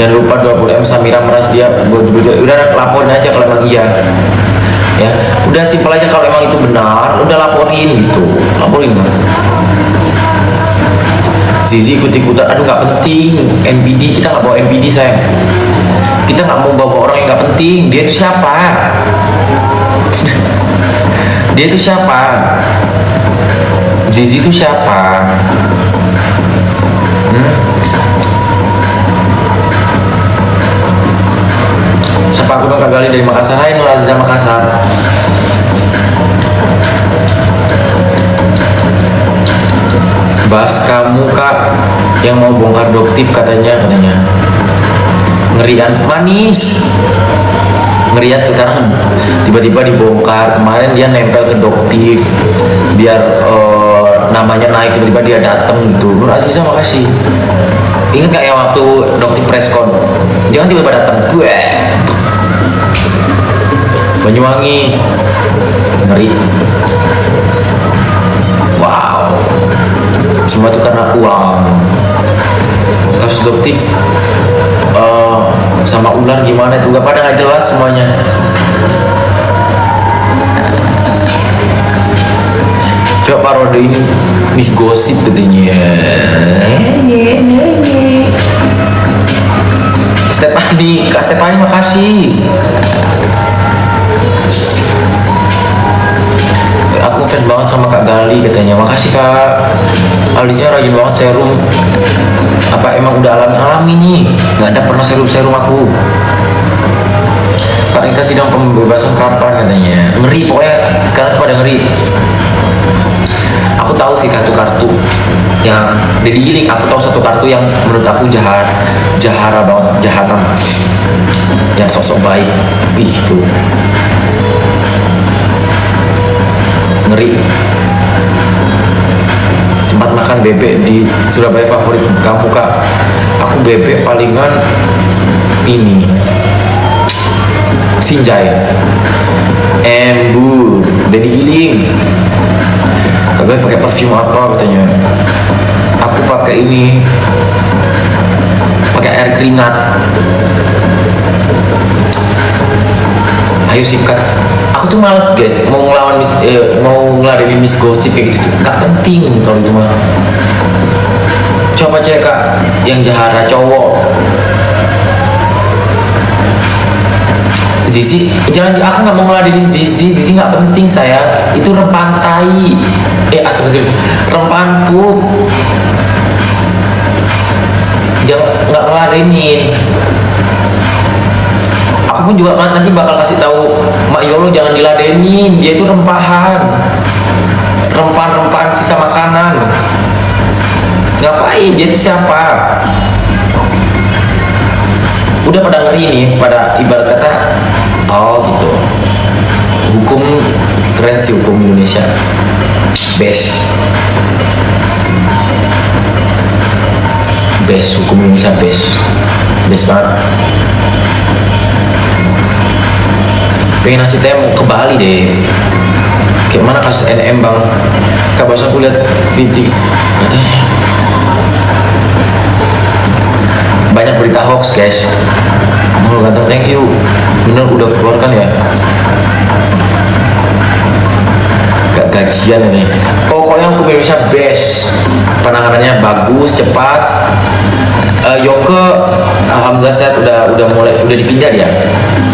jangan lupa 20M Samira meras dia udah laporin aja kalau emang iya ya, udah simpel aja. Kalau emang itu benar udah laporin gitu, laporin kan. Zizi ikut-ikutan, aduh nggak penting. NPD kita nggak bawa NPD sayang, kita nggak mau bawa orang yang nggak penting. Dia itu siapa? Dia itu siapa? Zizi itu siapa? Siapa aku dong Kak Gali dari Makassar. Hai Nur Aziza Makassar. Bahas kamu Kak yang mau bongkar doktif katanya ngerian manis. Ngeriat sekarang tiba-tiba dibongkar. Kemarin dia nempel ke doktif biar namanya naik, tiba-tiba dia datang gitu. Nur Aziza makasih. Ingat gak yang waktu doktif preskon dia kan tiba-tiba datang gue Banyuwangi, ngeri. Wow, semua itu karena uang. Kasus doktif sama ular gimana juga pada nggak jelas semuanya. Coba parodi ini Miss Gosip katanya. Stefani, Kak Stefani makasih. Aku fans banget sama Kak Gali katanya. Makasih Kak. Alisnya rajin banget serum. Apa emang udah alami nih? Nggak ada pernah serum aku. Kak Rita sidang pembebasan kapan katanya. Ngeri pokoknya sekarang pada ngeri. Aku tahu sih kartu-kartu yang Dedi Giling. Aku tahu satu kartu yang menurut aku jahara banget, jahanam, yang sosok baik. Ih tuh ngeri. Tempat makan bebek di Surabaya favorit kamu Kak? Aku bebek palingan ini Sinjai, Embur, Dedi Giling. Kalian pakai parfum apa katanya? Aku pakai ini, pakai air keringat. Ayo sikat. Aku tuh males guys mau ngelawan mau ngeladenin Miss Gosip kayak gitu. Gak penting kalau itu mah. Coba cek Kak yang jahara cowok. Zizi, jangan, aku nggak mau ngeladenin Zizi nggak penting saya. Itu rempahan tai. Astagfirullah, rempahan pup. Jangan, nggak ngeladenin. Aku pun juga nanti bakal kasih tahu Mak Yolo jangan diladenin, dia itu rempahan sisa makanan. Ngapain, dia itu siapa? Udah pada ngeri nih, pada ibarat kata oh gitu. Hukum keren sih, hukum Indonesia best, hukum Indonesia best banget. Pengen ngasih teh mau ke Bali deh. Kayak mana kasus NM bang? Kak pas aku lihat video katanya banyak berita hoax guys. Mau ganteng, thank you. Bener udah keluarkan ya. Gak gajian nih. Pokoknya hukum Indonesia best. Penanganannya bagus, cepat. Yoke alhamdulillah sehat, udah dipindah dia.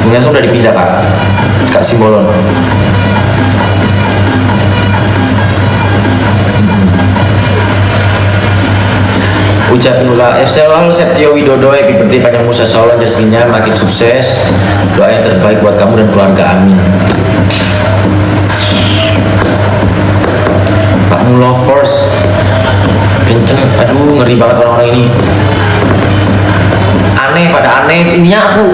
Dengan udah dipindah Kak Simbolon. Ucapin ulah selalu Setio Widodo, happy birthday, panjang usia selalu, rezekinya makin sukses. Doa yang terbaik buat kamu dan keluarga, amin. Pak Mulovers kenceng, aduh ngeri banget orang-orang ini. Aneh pada aneh, ininya aku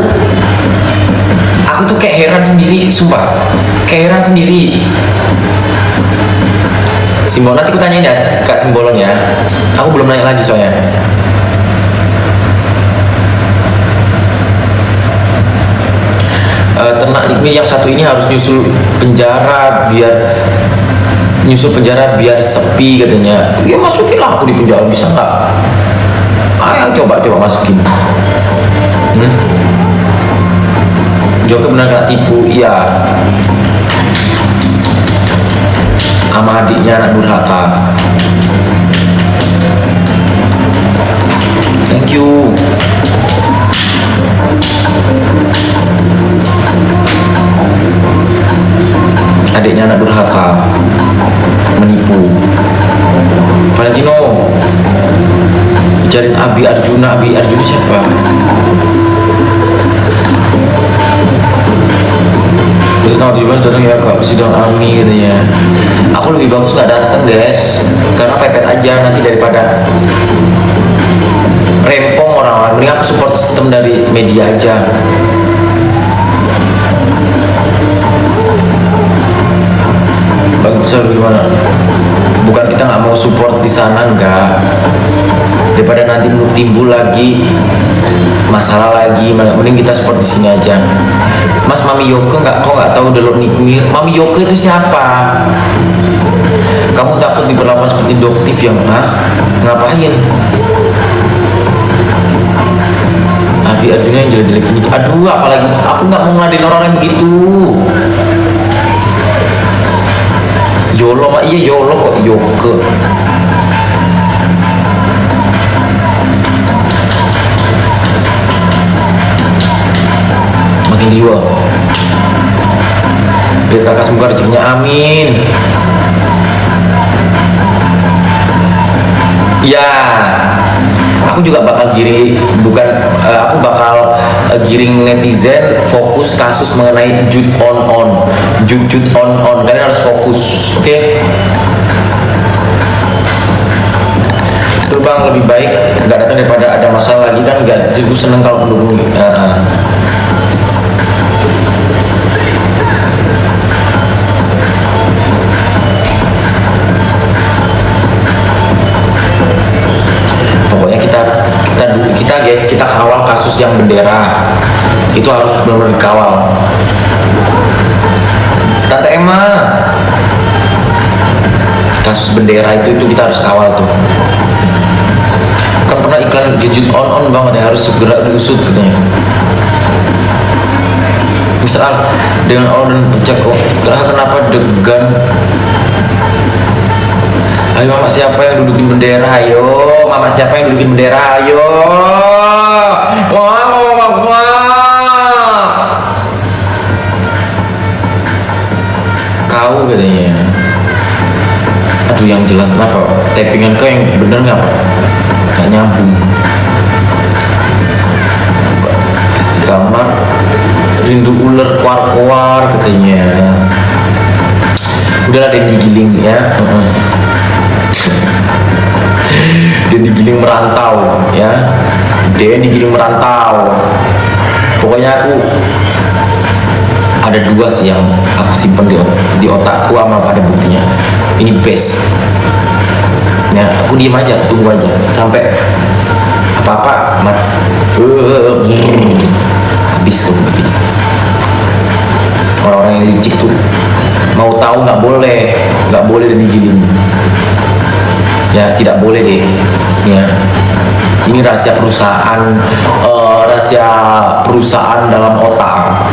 tuh kayak heran sendiri, sumpah, kayak heran sendiri. Simbol, nanti aku tanyain ya Kak Simbolon ya, aku belum nanya lagi soalnya. Ternak ini yang satu ini harus nyusul penjara biar sepi katanya. Ya masukin lah aku di penjara, bisa nggak? Ayo coba masukin. Joke benar kena tipu, iya. Sama adiknya anak durhaka. Thank you. Adiknya anak durhaka, menipu. Valentino cariin Abi Arjuna siapa? Terus tanggal 17 datang ya Kak, sidang Ami katanya. Aku lebih bagus nggak datang guys, karena pepet aja nanti daripada rempong orang-orang. Mending aku support sistem dari media aja. Bagus gimana? Bukan kita nggak mau support di sana, enggak. Daripada nanti timbul lagi masalah lagi, mending kita support di sini aja. Mas, Mami Yoko kok nggak tahu dulu nih Mami Yoko itu siapa? Kamu takut diperlakukan seperti doktif yang ngapain? Abi Arjuna yang jelek-jelek ini. Aduh, apalagi aku nggak mau ngeladenin orang yang begitu. Yolo mah iya Yolo kok Yoke. Makin liwa. Biar kakak semoga rezekinya, amin. Ya, aku juga bakal giring, aku bakal giring netizen fokus kasus mengenai Jude on. Kalian harus fokus, oke? Betul bang, lebih baik nggak datang daripada ada masalah lagi kan? Nggak, aku seneng kalau pendukung. Pokoknya kita guys, kita kawal kasus yang bendera itu harus benar-benar dikawal. Tante Emma, kasus bendera itu kita harus kawal tuh. Kan pernah iklan gadget on banget ya, harus segera diusut katanya. Misal dengan Allah dan pecah kok, kenapa degan? Ayo mama siapa yang dudukin bendera? Ayo mama siapa yang dudukin bendera? Ayo kau katanya. Aduh, yang jelas kenapa tappingan kau yang bener nggak nyambung. Di kamar rindu ular kuar katanya. Udahlah dia digiling ya. Dia digiling merantau ya. Pokoknya aku ada dua sih yang aku simpen di otakku sama pada buktinya. Ini best ya, aku diem aja, tunggu aja sampai apa-apa habis tuh begini. Orang-orang yang licik tuh mau tahu nggak boleh digiling ya, tidak boleh deh ya. Ini rahasia perusahaan dalam otak.